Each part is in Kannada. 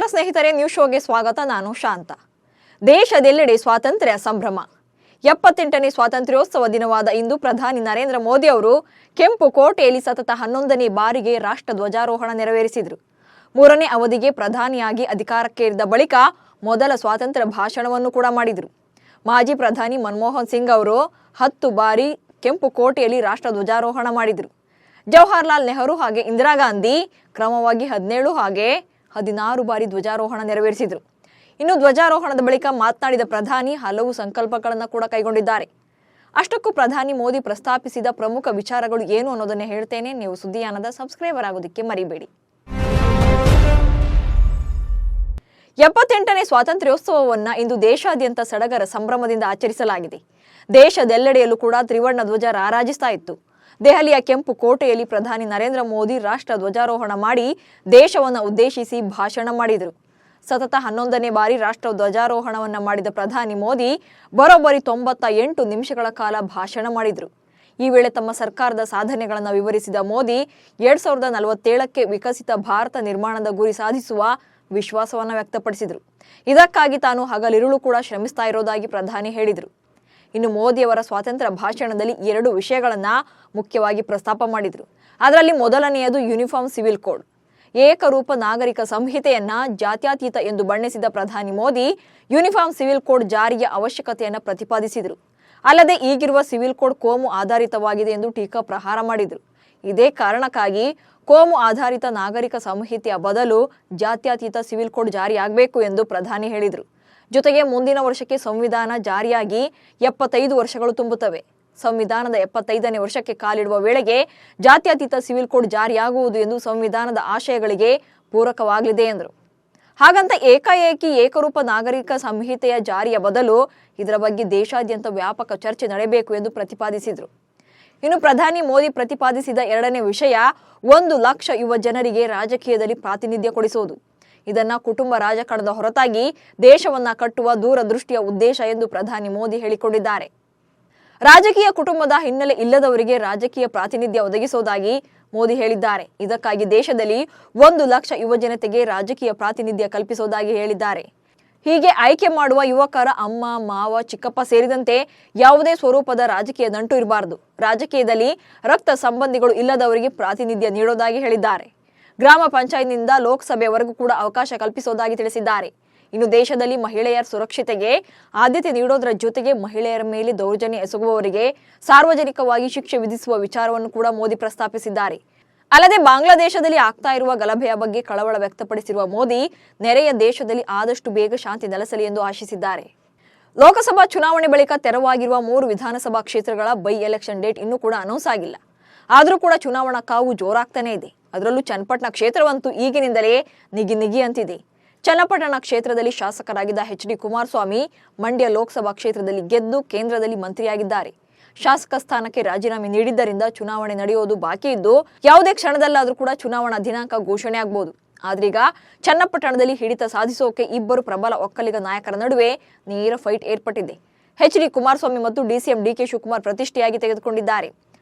ನಮಸ್ಕಾರ ಸ್ನೇಹಿತರೆ, ನ್ಯೂಸ್ ಶೋಗೆ ಸ್ವಾಗತ. ನಾನು ಶಾಂತ. ದೇಶದೆಲ್ಲೆಡೆ ಸ್ವಾತಂತ್ರ್ಯ ಸಂಭ್ರಮ. 78ನೇ ಸ್ವಾತಂತ್ರ್ಯೋತ್ಸವ ದಿನವಾದ ಇಂದು ಪ್ರಧಾನಿ ನರೇಂದ್ರ ಮೋದಿ ಅವರು ಕೆಂಪು ಕೋಟೆಯಲ್ಲಿ ಸತತ 11ನೇ ಬಾರಿಗೆ ರಾಷ್ಟ್ರ ಧ್ವಜಾರೋಹಣ ನೆರವೇರಿಸಿದರು. 3ನೇ ಅವಧಿಗೆ ಪ್ರಧಾನಿಯಾಗಿ ಅಧಿಕಾರಕ್ಕೇರಿದ ಬಳಿಕ ಮೊದಲ ಸ್ವಾತಂತ್ರ್ಯ ಭಾಷಣವನ್ನು ಕೂಡ ಮಾಡಿದರು. ಮಾಜಿ ಪ್ರಧಾನಿ ಮನಮೋಹನ್ ಸಿಂಗ್ ಅವರು 10 ಬಾರಿ ಕೆಂಪು ಕೋಟೆಯಲ್ಲಿ ರಾಷ್ಟ್ರ ಧ್ವಜಾರೋಹಣ ಮಾಡಿದರು. ಜವಾಹರ್ಲಾಲ್ ನೆಹರು ಹಾಗೆ ಇಂದಿರಾ ಗಾಂಧಿ ಕ್ರಮವಾಗಿ 17 ಹಾಗೆ 16 ಬಾರಿ ಧ್ವಜಾರೋಹಣ ನೆರವೇರಿಸಿದರು. ಇನ್ನು ಧ್ವಜಾರೋಹಣದ ಬಳಿಕ ಮಾತನಾಡಿದ ಪ್ರಧಾನಿ ಹಲವು ಸಂಕಲ್ಪಗಳನ್ನು ಕೂಡ ಕೈಗೊಂಡಿದ್ದಾರೆ. ಅಷ್ಟಕ್ಕೂ ಪ್ರಧಾನಿ ಮೋದಿ ಪ್ರಸ್ತಾಪಿಸಿದ ಪ್ರಮುಖ ವಿಚಾರಗಳು ಏನು ಅನ್ನೋದನ್ನೇ ಹೇಳ್ತೇನೆ. ನೀವು ಸುದ್ದಿಯಾನದ ಸಬ್ಸ್ಕ್ರೈಬರ್ ಆಗೋದಕ್ಕೆ ಮರಿಬೇಡಿ. 78ನೇ ಸ್ವಾತಂತ್ರ್ಯೋತ್ಸವವನ್ನು ಇಂದು ದೇಶಾದ್ಯಂತ ಸಡಗರ ಸಂಭ್ರಮದಿಂದ ಆಚರಿಸಲಾಗಿದೆ. ದೇಶದೆಲ್ಲೆಡೆಯಲ್ಲೂ ಕೂಡ ತ್ರಿವರ್ಣ ಧ್ವಜ ರಾರಾಜಿಸ್ತಾ ಇತ್ತು. ದೆಹಲಿಯ ಕೆಂಪು ಕೋಟೆಯಲ್ಲಿ ಪ್ರಧಾನಿ ನರೇಂದ್ರ ಮೋದಿ ರಾಷ್ಟ್ರ ಧ್ವಜಾರೋಹಣ ಮಾಡಿ ದೇಶವನ್ನು ಉದ್ದೇಶಿಸಿ ಭಾಷಣ ಮಾಡಿದರು. ಸತತ 11ನೇ ಬಾರಿ ರಾಷ್ಟ್ರ ಧ್ವಜಾರೋಹಣವನ್ನು ಮಾಡಿದ ಪ್ರಧಾನಿ ಮೋದಿ ಬರೋಬ್ಬರಿ 98 ನಿಮಿಷಗಳ ಕಾಲ ಭಾಷಣ ಮಾಡಿದರು. ಈ ವೇಳೆ ತಮ್ಮ ಸರ್ಕಾರದ ಸಾಧನೆಗಳನ್ನು ವಿವರಿಸಿದ ಮೋದಿ 2047ಕ್ಕೆ ವಿಕಸಿತ ಭಾರತ ನಿರ್ಮಾಣದ ಗುರಿ ಸಾಧಿಸುವ ವಿಶ್ವಾಸವನ್ನು ವ್ಯಕ್ತಪಡಿಸಿದರು. ಇದಕ್ಕಾಗಿ ತಾನು ಹಗಲಿರುಳು ಕೂಡ ಶ್ರಮಿಸ್ತಾ ಇರೋದಾಗಿ ಪ್ರಧಾನಿ ಹೇಳಿದರು. ಇನ್ನು ಮೋದಿಯವರ ಸ್ವಾತಂತ್ರ್ಯ ಭಾಷಣದಲ್ಲಿ 2 ವಿಷಯಗಳನ್ನು ಮುಖ್ಯವಾಗಿ ಪ್ರಸ್ತಾಪ ಮಾಡಿದರು. ಅದರಲ್ಲಿ ಮೊದಲನೆಯದು ಯೂನಿಫಾರ್ಮ್ ಸಿವಿಲ್ ಕೋಡ್. ಏಕರೂಪ ನಾಗರಿಕ ಸಂಹಿತೆಯನ್ನ ಜಾತ್ಯತೀತ ಎಂದು ಬಣ್ಣಿಸಿದ ಪ್ರಧಾನಿ ಮೋದಿ ಯೂನಿಫಾರ್ಮ್ ಸಿವಿಲ್ ಕೋಡ್ ಜಾರಿಯ ಅವಶ್ಯಕತೆಯನ್ನು ಪ್ರತಿಪಾದಿಸಿದರು. ಅಲ್ಲದೆ ಈಗಿರುವ ಸಿವಿಲ್ ಕೋಡ್ ಕೋಮು ಆಧಾರಿತವಾಗಿದೆ ಎಂದು ಟೀಕಾ ಪ್ರಹಾರ ಮಾಡಿದರು. ಇದೇ ಕಾರಣಕ್ಕಾಗಿ ಕೋಮು ಆಧಾರಿತ ನಾಗರಿಕ ಸಂಹಿತೆಯ ಬದಲು ಜಾತ್ಯತೀತ ಸಿವಿಲ್ ಕೋಡ್ ಜಾರಿಯಾಗಬೇಕು ಎಂದು ಪ್ರಧಾನಿ ಹೇಳಿದರು. ಜೊತೆಗೆ ಮುಂದಿನ ವರ್ಷಕ್ಕೆ ಸಂವಿಧಾನ ಜಾರಿಯಾಗಿ 75 ವರ್ಷಗಳು ತುಂಬುತ್ತವೆ. ಸಂವಿಧಾನದ 75ನೇ ವರ್ಷಕ್ಕೆ ಕಾಲಿಡುವ ವೇಳೆಗೆ ಜಾತ್ಯತೀತ ಸಿವಿಲ್ ಕೋಡ್ ಜಾರಿಯಾಗುವುದು ಎಂದು ಸಂವಿಧಾನದ ಆಶಯಗಳಿಗೆ ಪೂರಕವಾಗಲಿದೆ ಎಂದರು. ಹಾಗಂತ ಏಕಾಏಕಿ ಏಕರೂಪ ನಾಗರಿಕ ಸಂಹಿತೆಯ ಜಾರಿಯ ಬದಲು ಇದರ ಬಗ್ಗೆ ದೇಶಾದ್ಯಂತ ವ್ಯಾಪಕ ಚರ್ಚೆ ನಡೆಯಬೇಕು ಎಂದು ಪ್ರತಿಪಾದಿಸಿದರು. ಇನ್ನು ಪ್ರಧಾನಿ ಮೋದಿ ಪ್ರತಿಪಾದಿಸಿದ 2ನೇ ವಿಷಯ 1 ಲಕ್ಷ ಯುವ ಜನರಿಗೆ ರಾಜಕೀಯದಲ್ಲಿ ಪ್ರಾತಿನಿಧ್ಯ ಕೊಡಿಸುವುದು. ಇದನ್ನ ಕುಟುಂಬ ರಾಜಕಾರಣದ ಹೊರತಾಗಿ ದೇಶವನ್ನ ಕಟ್ಟುವ ದೂರದೃಷ್ಟಿಯ ಉದ್ದೇಶ ಎಂದು ಪ್ರಧಾನಿ ಮೋದಿ ಹೇಳಿಕೊಂಡಿದ್ದಾರೆ. ರಾಜಕೀಯ ಕುಟುಂಬದ ಹಿನ್ನೆಲೆ ಇಲ್ಲದವರಿಗೆ ರಾಜಕೀಯ ಪ್ರಾತಿನಿಧ್ಯ ಒದಗಿಸುವುದಾಗಿ ಮೋದಿ ಹೇಳಿದ್ದಾರೆ. ಇದಕ್ಕಾಗಿ ದೇಶದಲ್ಲಿ 1 ಲಕ್ಷ ಯುವ ಜನತೆಗೆ ರಾಜಕೀಯ ಪ್ರಾತಿನಿಧ್ಯ ಕಲ್ಪಿಸುವುದಾಗಿ ಹೇಳಿದ್ದಾರೆ. ಹೀಗೆ ಆಯ್ಕೆ ಮಾಡುವ ಯುವಕರ ಅಮ್ಮ, ಮಾವ, ಚಿಕ್ಕಪ್ಪ ಸೇರಿದಂತೆ ಯಾವುದೇ ಸ್ವರೂಪದ ರಾಜಕೀಯ ನಂಟು ಇರಬಾರದು. ರಾಜಕೀಯದಲ್ಲಿ ರಕ್ತ ಸಂಬಂಧಿಗಳು ಇಲ್ಲದವರಿಗೆ ಪ್ರಾತಿನಿಧ್ಯ ನೀಡೋದಾಗಿ ಹೇಳಿದ್ದಾರೆ. ಗ್ರಾಮ ಪಂಚಾಯತ್ನಿಂದ ಲೋಕಸಭೆಯವರೆಗೂ ಕೂಡ ಅವಕಾಶ ಕಲ್ಪಿಸುವುದಾಗಿ ತಿಳಿಸಿದ್ದಾರೆ. ಇನ್ನು ದೇಶದಲ್ಲಿ ಮಹಿಳೆಯರ ಸುರಕ್ಷತೆಗೆ ಆದ್ಯತೆ ನೀಡೋದರ ಜೊತೆಗೆ ಮಹಿಳೆಯರ ಮೇಲೆ ದೌರ್ಜನ್ಯ ಎಸಗುವವರಿಗೆ ಸಾರ್ವಜನಿಕವಾಗಿ ಶಿಕ್ಷೆ ವಿಧಿಸುವ ವಿಚಾರವನ್ನು ಕೂಡ ಮೋದಿ ಪ್ರಸ್ತಾಪಿಸಿದ್ದಾರೆ. ಅಲ್ಲದೆ ಬಾಂಗ್ಲಾದೇಶದಲ್ಲಿ ಆಗ್ತಾ ಇರುವ ಗಲಭೆಯ ಬಗ್ಗೆ ಕಳವಳ ವ್ಯಕ್ತಪಡಿಸಿರುವ ಮೋದಿ ನೆರೆಯ ದೇಶದಲ್ಲಿ ಆದಷ್ಟು ಬೇಗ ಶಾಂತಿ ನೆಲೆಸಲಿ ಎಂದು ಆಶಿಸಿದ್ದಾರೆ. ಲೋಕಸಭಾ ಚುನಾವಣೆ ಬಳಿಕ ತೆರವಾಗಿರುವ 3 ವಿಧಾನಸಭಾ ಕ್ಷೇತ್ರಗಳ ಬೈ ಎಲೆಕ್ಷನ್ ಡೇಟ್ ಇನ್ನೂ ಕೂಡ ಅನೌನ್ಸ್ ಆಗಿಲ್ಲ. ಆದರೂ ಕೂಡ ಚುನಾವಣಾ ಕಾವು ಜೋರಾಗ್ತಾನೆ ಇದೆ. ಅದರಲ್ಲೂ ಚನ್ನಪಟ್ಟಣ ಕ್ಷೇತ್ರವಂತೂ ಈಗಿನಿಂದಲೇ ನಿಗಿ ಅಂತಿದೆ. ಚನ್ನಪಟ್ಟಣ ಕ್ಷೇತ್ರದಲ್ಲಿ ಶಾಸಕರಾಗಿದ್ದ ಎಚ್.ಡಿ. ಕುಮಾರಸ್ವಾಮಿ ಮಂಡ್ಯ ಲೋಕಸಭಾ ಕ್ಷೇತ್ರದಲ್ಲಿ ಗೆದ್ದು ಕೇಂದ್ರದಲ್ಲಿ ಮಂತ್ರಿಯಾಗಿದ್ದಾರೆ. ಶಾಸಕ ಸ್ಥಾನಕ್ಕೆ ರಾಜೀನಾಮೆ ನೀಡಿದ್ದರಿಂದ ಚುನಾವಣೆ ನಡೆಯೋದು ಬಾಕಿ ಇದ್ದು ಯಾವುದೇ ಕ್ಷಣದಲ್ಲಾದರೂ ಕೂಡ ಚುನಾವಣಾ ದಿನಾಂಕ ಘೋಷಣೆ ಆಗಬಹುದು. ಆದ್ರೀಗ ಚನ್ನಪಟ್ಟಣದಲ್ಲಿ ಹಿಡಿತ ಸಾಧಿಸೋಕೆ ಇಬ್ಬರು ಪ್ರಬಲ ಒಕ್ಕಲಿಗ ನಾಯಕರ ನಡುವೆ ನೇರ ಫೈಟ್ ಏರ್ಪಟ್ಟಿದೆ. ಎಚ್.ಡಿ. ಕುಮಾರಸ್ವಾಮಿ ಮತ್ತು ಡಿಸಿಎಂ ಡಿ.ಕೆ. ಶಿವಕುಮಾರ್ ಪ್ರತಿಷ್ಠೆಯಾಗಿ ತೆಗೆದುಕೊಂಡಿದ್ದಾರೆ.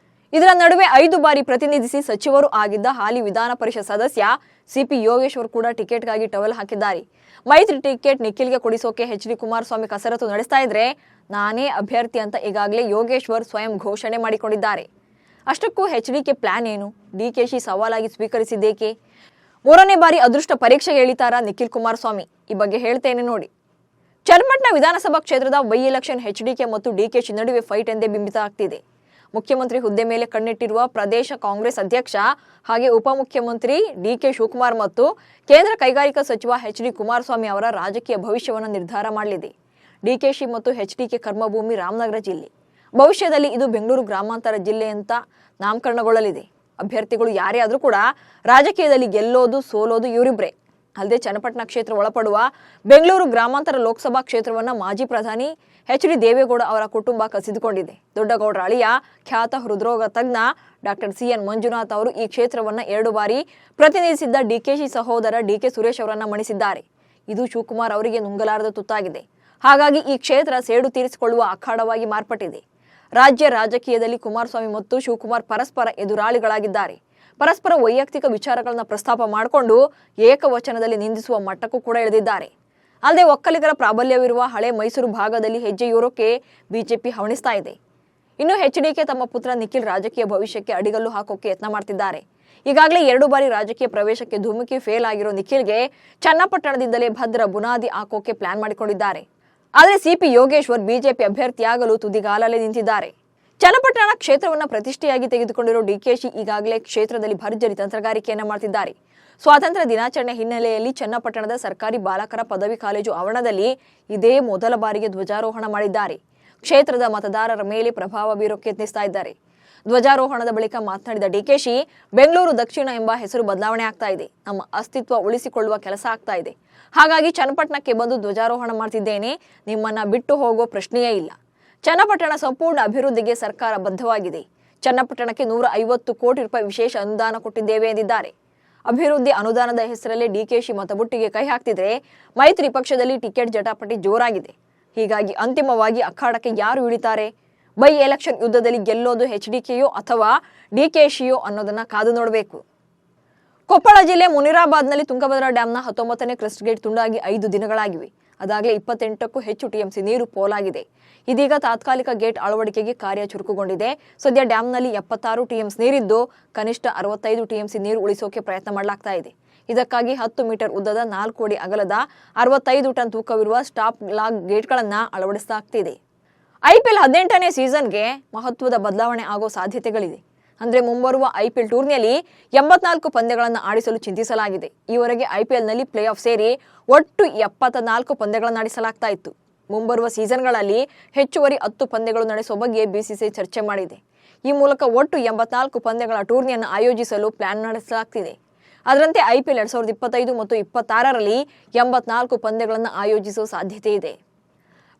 ಇದರ ನಡುವೆ 5 ಬಾರಿ ಪ್ರತಿನಿಧಿಸಿ ಸಚಿವರು ಆಗಿದ್ದ ಹಾಲಿ ವಿಧಾನ ಪರಿಷತ್ ಸದಸ್ಯ ಸಿಪಿ ಯೋಗೇಶ್ವರ್ ಕೂಡ ಟಿಕೆಟ್ಗಾಗಿ ಟವಲ್ ಹಾಕಿದ್ದಾರೆ. ಮೈತ್ರಿ ಟಿಕೆಟ್ ನಿಖಿಲ್ಗೆ ಕೊಡಿಸೋಕೆ ಎಚ್.ಡಿ. ಕುಮಾರಸ್ವಾಮಿ ಕಸರತ್ತು ನಡೆಸ್ತಾ ಇದ್ರೆ ನಾನೇ ಅಭ್ಯರ್ಥಿ ಅಂತ ಈಗಾಗಲೇ ಯೋಗೇಶ್ವರ್ ಸ್ವಯಂ ಘೋಷಣೆ ಮಾಡಿಕೊಂಡಿದ್ದಾರೆ. ಅಷ್ಟಕ್ಕೂ ಎಚ್.ಡಿ.ಕೆ ಪ್ಲಾನ್ ಏನು? ಡಿಕೆಶಿ ಸವಾಲಾಗಿ ಸ್ವೀಕರಿಸಿದ್ದೇಕೆ? 3ನೇ ಬಾರಿ ಅದೃಷ್ಟ ಪರೀಕ್ಷೆಗೆ ಇಳಿತಾರ ನಿಖಿಲ್ ಕುಮಾರಸ್ವಾಮಿ? ಈ ಬಗ್ಗೆ ಹೇಳ್ತೇನೆ ನೋಡಿ. ಚನ್ನಪಟ್ಟಣ ವಿಧಾನಸಭಾ ಕ್ಷೇತ್ರದ ಬೈ ಎಲೆಕ್ಷನ್ ಎಚ್.ಡಿ.ಕೆ ಮತ್ತು ಡಿಕೆಶಿ ನಡುವೆ ಫೈಟ್ ಎಂದೇ ಬಿಂಬಿತ ಆಗ್ತಿದೆ. ಮುಖ್ಯಮಂತ್ರಿ ಹುದ್ದೆ ಮೇಲೆ ಕಣ್ಣಿಟ್ಟಿರುವ ಪ್ರದೇಶ ಕಾಂಗ್ರೆಸ್ ಅಧ್ಯಕ್ಷ ಹಾಗೆ ಉಪಮುಖ್ಯಮಂತ್ರಿ ಡಿ.ಕೆ. ಶಿವಕುಮಾರ್ ಮತ್ತು ಕೇಂದ್ರ ಕೈಗಾರಿಕಾ ಸಚಿವ ಎಚ್.ಡಿ. ಕುಮಾರಸ್ವಾಮಿ ಅವರ ರಾಜಕೀಯ ಭವಿಷ್ಯವನ್ನು ನಿರ್ಧಾರ ಮಾಡಲಿದೆ. ಡಿಕೆಶಿ ಮತ್ತು ಎಚ್.ಡಿ.ಕೆ ಕರ್ಮಭೂಮಿ ರಾಮನಗರ ಜಿಲ್ಲೆ. ಭವಿಷ್ಯದಲ್ಲಿ ಇದು ಬೆಂಗಳೂರು ಗ್ರಾಮಾಂತರ ಜಿಲ್ಲೆ ಅಂತ ನಾಮಕರಣಗೊಳ್ಳಲಿದೆ. ಅಭ್ಯರ್ಥಿಗಳು ಯಾರೇ ಆದರೂ ಕೂಡ ರಾಜಕೀಯದಲ್ಲಿ ಗೆಲ್ಲೋದು ಸೋಲೋದು ಇವರಿಬ್ರೆ. ಅಲ್ಲದೆ ಚನ್ನಪಟ್ಟಣ ಕ್ಷೇತ್ರ ಒಳಪಡುವ ಬೆಂಗಳೂರು ಗ್ರಾಮಾಂತರ ಲೋಕಸಭಾ ಕ್ಷೇತ್ರವನ್ನು ಮಾಜಿ ಪ್ರಧಾನಿ ಎಚ್.ಡಿ. ದೇವೇಗೌಡ ಅವರ ಕುಟುಂಬ ಕಸಿದುಕೊಂಡಿದೆ. ದೊಡ್ಡಗೌಡರ ಅಳಿಯ ಖ್ಯಾತ ಹೃದ್ರೋಗ ತಜ್ಞ ಡಾಕ್ಟರ್ ಸಿ.ಎನ್. ಮಂಜುನಾಥ್ ಅವರು ಈ ಕ್ಷೇತ್ರವನ್ನು 2 ಬಾರಿ ಪ್ರತಿನಿಧಿಸಿದ್ದ ಡಿಕೆಶಿ ಸಹೋದರ ಡಿ.ಕೆ. ಸುರೇಶ್ ಅವರನ್ನ ಮಣಿಸಿದ್ದಾರೆ. ಇದು ಶಿವಕುಮಾರ್ ಅವರಿಗೆ ನುಂಗಲಾರದ ತುತ್ತಾಗಿದೆ. ಹಾಗಾಗಿ ಈ ಕ್ಷೇತ್ರ ಸೇಡು ತೀರಿಸಿಕೊಳ್ಳುವ ಅಖಾಡವಾಗಿ ಮಾರ್ಪಟ್ಟಿದೆ. ರಾಜ್ಯ ರಾಜಕೀಯದಲ್ಲಿ ಕುಮಾರಸ್ವಾಮಿ ಮತ್ತು ಶಿವಕುಮಾರ್ ಪರಸ್ಪರ ಎದುರಾಳಿಗಳಾಗಿದ್ದಾರೆ. ಪರಸ್ಪರ ವೈಯಕ್ತಿಕ ವಿಚಾರಗಳನ್ನು ಪ್ರಸ್ತಾಪ ಮಾಡಿಕೊಂಡು ಏಕವಚನದಲ್ಲಿ ನಿಂದಿಸುವ ಮಟ್ಟಕ್ಕೂ ಕೂಡ ಇಳಿದಿದ್ದಾರೆ. ಅಲ್ಲದೆ ಒಕ್ಕಲಿಗರ ಪ್ರಾಬಲ್ಯವಿರುವ ಹಳೆ ಮೈಸೂರು ಭಾಗದಲ್ಲಿ ಹೆಜ್ಜೆಯೂರೋಕೆ ಬಿಜೆಪಿ ಹವಣಿಸ್ತಾ ಇದೆ. ಇನ್ನು ಎಚ್ಡಿಕೆ ತಮ್ಮ ಪುತ್ರ ನಿಖಿಲ್ ರಾಜಕೀಯ ಭವಿಷ್ಯಕ್ಕೆ ಅಡಿಗಲ್ಲು ಹಾಕೋಕೆ ಯತ್ನ ಮಾಡ್ತಿದ್ದಾರೆ. ಈಗಾಗಲೇ 2 ಬಾರಿ ರಾಜಕೀಯ ಪ್ರವೇಶಕ್ಕೆ ಧುಮುಕಿ ಫೇಲ್ ಆಗಿರೋ ನಿಖಿಲ್ಗೆ ಚನ್ನಪಟ್ಟಣದಿಂದಲೇ ಭದ್ರ ಬುನಾದಿ ಹಾಕೋಕೆ ಪ್ಲಾನ್ ಮಾಡಿಕೊಂಡಿದ್ದಾರೆ. ಆದರೆ ಸಿಪಿ ಯೋಗೇಶ್ವರ್ ಬಿಜೆಪಿ ಅಭ್ಯರ್ಥಿಯಾಗಲು ತುದಿಗಾಲಲ್ಲೇ ನಿಂತಿದ್ದಾರೆ. ಚನ್ನಪಟ್ಟಣ ಕ್ಷೇತ್ರವನ್ನು ಪ್ರತಿಷ್ಠೆಯಾಗಿ ತೆಗೆದುಕೊಂಡಿರೋ ಡಿಕೆಶಿ ಈಗಾಗಲೇ ಕ್ಷೇತ್ರದಲ್ಲಿ ಭರ್ಜರಿ ತಂತ್ರಗಾರಿಕೆಯನ್ನ ಮಾಡ್ತಿದ್ದಾರೆ. ಸ್ವಾತಂತ್ರ್ಯ ದಿನಾಚರಣೆ ಹಿನ್ನೆಲೆಯಲ್ಲಿ ಚನ್ನಪಟ್ಟಣದ ಸರ್ಕಾರಿ ಬಾಲಕರ ಪದವಿ ಕಾಲೇಜು ಆವರಣದಲ್ಲಿ ಇದೇ ಮೊದಲ ಬಾರಿಗೆ ಧ್ವಜಾರೋಹಣ ಮಾಡಿದ್ದಾರೆ. ಕ್ಷೇತ್ರದ ಮತದಾರರ ಮೇಲೆ ಪ್ರಭಾವ ಬೀರೋಕೆ ಯತ್ನಿಸ್ತಾ ಇದ್ದಾರೆ. ಧ್ವಜಾರೋಹಣದ ಬಳಿಕ ಮಾತನಾಡಿದ ಡಿಕೆಶಿ, ಬೆಂಗಳೂರು ದಕ್ಷಿಣ ಎಂಬ ಹೆಸರು ಬದಲಾವಣೆ ಆಗ್ತಾ ಇದೆ. ನಮ್ಮ ಅಸ್ತಿತ್ವ ಉಳಿಸಿಕೊಳ್ಳುವ ಕೆಲಸ ಆಗ್ತಾ ಇದೆ. ಹಾಗಾಗಿ ಚನ್ನಪಟ್ಟಣಕ್ಕೆ ಬಂದು ಧ್ವಜಾರೋಹಣ ಮಾಡ್ತಿದ್ದೇನೆ. ನಿಮ್ಮನ್ನ ಬಿಟ್ಟು ಹೋಗೋ ಪ್ರಶ್ನೆಯೇ ಇಲ್ಲ. ಚನ್ನಪಟ್ಟಣ ಸಂಪೂರ್ಣ ಅಭಿವೃದ್ಧಿಗೆ ಸರ್ಕಾರ ಬದ್ಧವಾಗಿದೆ. ಚನ್ನಪಟ್ಟಣಕ್ಕೆ 150 ಕೋಟಿ ರೂಪಾಯಿ ವಿಶೇಷ ಅನುದಾನ ಕೊಟ್ಟಿದ್ದೇವೆ ಎಂದಿದ್ದಾರೆ. ಅಭಿವೃದ್ಧಿ ಅನುದಾನದ ಹೆಸರಲ್ಲಿ ಡಿಕೆಶಿ ಮತಬುಟ್ಟಿಗೆ ಕೈ ಹಾಕ್ತಿದ್ರೆ ಮೈತ್ರಿ ಪಕ್ಷದಲ್ಲಿ ಟಿಕೆಟ್ ಜಟಾಪಟಿ ಜೋರಾಗಿದೆ. ಹೀಗಾಗಿ ಅಂತಿಮವಾಗಿ ಅಖಾಡಕ್ಕೆ ಯಾರು ಇಳಿತಾರೆ? ಬೈ ಎಲೆಕ್ಷನ್ ಯುದ್ಧದಲ್ಲಿ ಗೆಲ್ಲೋದು ಎಚ್ಡಿಕೆಯೋ ಅಥವಾ ಡಿಕೆಶಿಯೋ ಅನ್ನೋದನ್ನ ಕಾದು ನೋಡಬೇಕು. ಕೊಪ್ಪಳ ಜಿಲ್ಲೆ ಮುನಿರಾಬಾದ್ನಲ್ಲಿ ತುಂಗಭದ್ರಾ ಡ್ಯಾಂನ 19ನೇ ಕ್ರಸ್ಟ್ ಗೇಟ್ ತುಂಡಾಗಿ 5 ದಿನಗಳಾಗಿವೆ. ಅದಾಗಲೇ 28ಕ್ಕೂ ಹೆಚ್ಚು ಟಿಎಂಸಿ ನೀರು ಪೋಲಾಗಿದೆ. ಇದೀಗ ತಾತ್ಕಾಲಿಕ ಗೇಟ್ ಅಳವಡಿಕೆಗೆ ಕಾರ್ಯ ಚುರುಕುಗೊಂಡಿದೆ. ಸದ್ಯ ಡ್ಯಾಂನಲ್ಲಿ 76 ಟಿಎಂಸಿ ನೀರಿದ್ದು ಕನಿಷ್ಠ 65 ಟಿಎಂಸಿ ನೀರು ಉಳಿಸೋಕೆ ಪ್ರಯತ್ನ ಮಾಡಲಾಗ್ತಾ ಇದೆ. ಇದಕ್ಕಾಗಿ 10 ಮೀಟರ್ ಉದ್ದದ 4 ಅಡಿ ಅಗಲದ 65 ಟನ್ ತೂಕವಿರುವ ಸ್ಟಾಪ್ ಲಾಕ್ ಗೇಟ್ಗಳನ್ನ ಅಳವಡಿಸಲಾಗ್ತಿದೆ. ಐಪಿಎಲ್ 18ನೇ ಸೀಸನ್ಗೆ ಮಹತ್ವದ ಬದಲಾವಣೆ ಆಗೋ ಸಾಧ್ಯತೆಗಳಿದೆ. ಅಂದ್ರೆ ಮುಂಬರುವ ಐಪಿಎಲ್ ಟೂರ್ನಿಯಲ್ಲಿ 84 ಪಂದ್ಯಗಳನ್ನು ಆಡಿಸಲು ಚಿಂತಿಸಲಾಗಿದೆ. ಈವರೆಗೆ ಐಪಿಎಲ್ನಲ್ಲಿ ಪ್ಲೇ ಆಫ್ ಸೇರಿ ಒಟ್ಟು 74 ಪಂದ್ಯಗಳನ್ನು ಆಡಿಸಲಾಗ್ತಾ ಇತ್ತು. ಮುಂಬರುವ ಸೀಸನ್ಗಳಲ್ಲಿ ಹೆಚ್ಚುವರಿ 10 ಪಂದ್ಯಗಳು ನಡೆಸುವ ಬಗ್ಗೆ ಬಿಸಿಸಿಐ ಚರ್ಚೆ ಮಾಡಿದೆ. ಈ ಮೂಲಕ ಒಟ್ಟು 84 ಪಂದ್ಯಗಳ ಟೂರ್ನಿಯನ್ನು ಆಯೋಜಿಸಲು ಪ್ಲಾನ್ ನಡೆಸಲಾಗ್ತಿದೆ. ಅದರಂತೆ ಐಪಿಎಲ್ 2025 ಮತ್ತು 26ರಲ್ಲಿ 84 ಪಂದ್ಯಗಳನ್ನು ಆಯೋಜಿಸುವ ಸಾಧ್ಯತೆ ಇದೆ.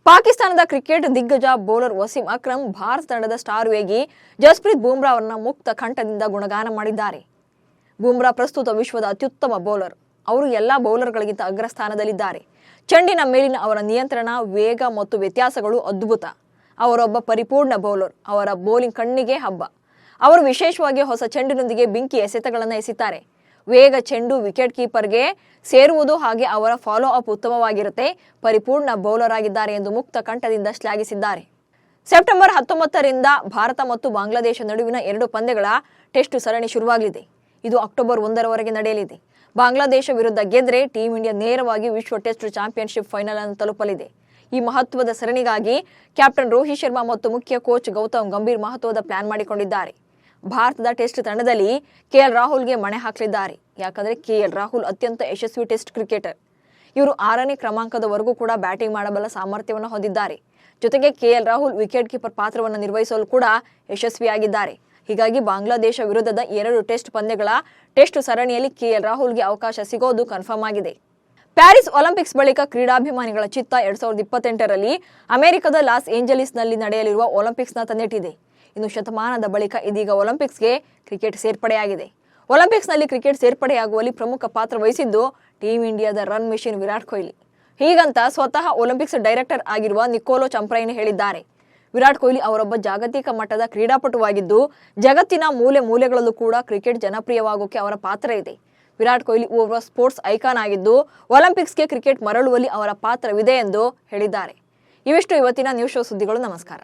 ಪಾಕಿಸ್ತಾನದ ಕ್ರಿಕೆಟ್ ದಿಗ್ಗಜ ಬೌಲರ್ ವಸೀಂ ಅಕ್ರಮ್ ಭಾರತ ತಂಡದ ಸ್ಟಾರ್ ವೇಗಿ ಜಸ್ಪ್ರೀತ್ ಬೂಮ್ರಾ ಅವರನ್ನ ಮುಕ್ತ ಕಂಠದಿಂದ ಗುಣಗಾನ ಮಾಡಿದ್ದಾರೆ. ಬೂಮ್ರಾ ಪ್ರಸ್ತುತ ವಿಶ್ವದ ಅತ್ಯುತ್ತಮ ಬೌಲರ್. ಅವರು ಎಲ್ಲಾ ಬೌಲರ್ಗಳಿಗಿಂತ ಅಗ್ರಸ್ಥಾನದಲ್ಲಿದ್ದಾರೆ. ಚೆಂಡಿನ ಮೇಲಿನ ಅವರ ನಿಯಂತ್ರಣ, ವೇಗ ಮತ್ತು ವ್ಯತ್ಯಾಸಗಳು ಅದ್ಭುತ. ಅವರೊಬ್ಬ ಪರಿಪೂರ್ಣ ಬೌಲರ್. ಅವರ ಬೌಲಿಂಗ್ ಕಣ್ಣಿಗೆ ಹಬ್ಬ. ಅವರು ವಿಶೇಷವಾಗಿ ಹೊಸ ಚೆಂಡಿನೊಂದಿಗೆ ಬೆಂಕಿ ಎಸೆತಗಳನ್ನು ಎಸೆತಾರೆ. ವೇಗ, ಚೆಂಡು, ವಿಕೆಟ್ ಕೀಪರ್ಗೆ ಸೇರುವುದು ಹಾಗೆ ಅವರ ಫಾಲೋ ಅಪ್ ಉತ್ತಮವಾಗಿರುತ್ತೆ. ಪರಿಪೂರ್ಣ ಬೌಲರ್ ಆಗಿದ್ದಾರೆ ಎಂದು ಮುಕ್ತ ಕಂಠದಿಂದ ಶ್ಲಾಘಿಸಿದ್ದಾರೆ. ಸೆಪ್ಟೆಂಬರ್ 19ರಿಂದ ಭಾರತ ಮತ್ತು ಬಾಂಗ್ಲಾದೇಶ ನಡುವಿನ 2 ಪಂದ್ಯಗಳ ಟೆಸ್ಟ್ ಸರಣಿ ಶುರುವಾಗಲಿದೆ. ಇದು ಅಕ್ಟೋಬರ್ 1ರವರೆಗೆ ನಡೆಯಲಿದೆ. ಬಾಂಗ್ಲಾದೇಶ ವಿರುದ್ಧ ಗೆದ್ರೆ ಟೀಂ ಇಂಡಿಯಾ ನೇರವಾಗಿ ವಿಶ್ವ ಟೆಸ್ಟ್ ಚಾಂಪಿಯನ್ಶಿಪ್ ಫೈನಲ್ ಅನ್ನು ತಲುಪಲಿದೆ. ಈ ಮಹತ್ವದ ಸರಣಿಗಾಗಿ ಕ್ಯಾಪ್ಟನ್ ರೋಹಿತ್ ಶರ್ಮಾ ಮತ್ತು ಮುಖ್ಯ ಕೋಚ್ ಗೌತಮ್ ಗಂಭೀರ್ ಮಹತ್ವದ ಪ್ಲಾನ್ ಮಾಡಿಕೊಂಡಿದ್ದಾರೆ. ಭಾರತದ ಟೆಸ್ಟ್ ತಂಡದಲ್ಲಿ ಕೆಎಲ್ ರಾಹುಲ್ಗೆ ಮಣೆ ಹಾಕಲಿದ್ದಾರೆ. ಯಾಕಂದ್ರೆ ಕೆಎಲ್ ರಾಹುಲ್ ಅತ್ಯಂತ ಯಶಸ್ವಿ ಟೆಸ್ಟ್ ಕ್ರಿಕೆಟರ್. ಇವರು 6ನೇ ಕ್ರಮಾಂಕದವರೆಗೂ ಕೂಡ ಬ್ಯಾಟಿಂಗ್ ಮಾಡಬಲ್ಲ ಸಾಮರ್ಥ್ಯವನ್ನು ಹೊಂದಿದ್ದಾರೆ. ಜೊತೆಗೆ ಕೆಎಲ್ ರಾಹುಲ್ ವಿಕೆಟ್ ಕೀಪರ್ ಪಾತ್ರವನ್ನು ನಿರ್ವಹಿಸಲು ಕೂಡ ಯಶಸ್ವಿಯಾಗಿದ್ದಾರೆ. ಹೀಗಾಗಿ ಬಾಂಗ್ಲಾದೇಶ ವಿರುದ್ಧದ 2 ಟೆಸ್ಟ್ ಪಂದ್ಯಗಳ ಟೆಸ್ಟ್ ಸರಣಿಯಲ್ಲಿ ಕೆಎಲ್ ರಾಹುಲ್ಗೆ ಅವಕಾಶ ಸಿಗೋದು ಕನ್ಫರ್ಮ್ ಆಗಿದೆ. ಪ್ಯಾರಿಸ್ ಒಲಿಂಪಿಕ್ಸ್ ಬಳಿಕ ಕ್ರೀಡಾಭಿಮಾನಿಗಳ ಚಿತ್ತ 2028ರಲ್ಲಿ ಅಮೆರಿಕದ ಲಾಸ್ ಏಂಜಲೀಸ್ನಲ್ಲಿ ನಡೆಯಲಿರುವ ಒಲಿಂಪಿಕ್ಸ್ನ ತಂದಿಟ್ಟಿದೆ. ಇನ್ನು ಶತಮಾನದ ಬಳಿಕ ಇದೀಗ ಒಲಿಂಪಿಕ್ಸ್ಗೆ ಕ್ರಿಕೆಟ್ ಸೇರ್ಪಡೆಯಾಗಿದೆ. ಒಲಿಂಪಿಕ್ಸ್ನಲ್ಲಿ ಕ್ರಿಕೆಟ್ ಸೇರ್ಪಡೆಯಾಗುವಲ್ಲಿ ಪ್ರಮುಖ ಪಾತ್ರ ವಹಿಸಿದ್ದು ಟೀಂ ಇಂಡಿಯಾದ ರನ್ ಮೆಷಿನ್ ವಿರಾಟ್ ಕೊಹ್ಲಿ. ಹೀಗಂತ ಸ್ವತಃ ಒಲಿಂಪಿಕ್ಸ್ ಡೈರೆಕ್ಟರ್ ಆಗಿರುವ ನಿಕೋಲೋ ಚಂಪ್ರೈನ್ ಹೇಳಿದ್ದಾರೆ. ವಿರಾಟ್ ಕೊಹ್ಲಿ ಅವರೊಬ್ಬ ಜಾಗತಿಕ ಮಟ್ಟದ ಕ್ರೀಡಾಪಟುವಾಗಿದ್ದು ಜಗತ್ತಿನ ಮೂಲೆ ಮೂಲೆಗಳಲ್ಲೂ ಕೂಡ ಕ್ರಿಕೆಟ್ ಜನಪ್ರಿಯವಾಗೋಕೆ ಅವರ ಪಾತ್ರ ಇದೆ. ವಿರಾಟ್ ಕೊಹ್ಲಿ ಓರ್ವ ಸ್ಪೋರ್ಟ್ಸ್ ಐಕಾನ್ ಆಗಿದ್ದು ಒಲಿಂಪಿಕ್ಸ್ಗೆ ಕ್ರಿಕೆಟ್ ಮರಳುವಲ್ಲಿ ಅವರ ಪಾತ್ರವಿದೆ ಎಂದು ಹೇಳಿದ್ದಾರೆ. ಇವಿಷ್ಟು ಇವತ್ತಿನ ನ್ಯೂಸ್ ಶೋ ಸುದ್ದಿಗಳು. ನಮಸ್ಕಾರ.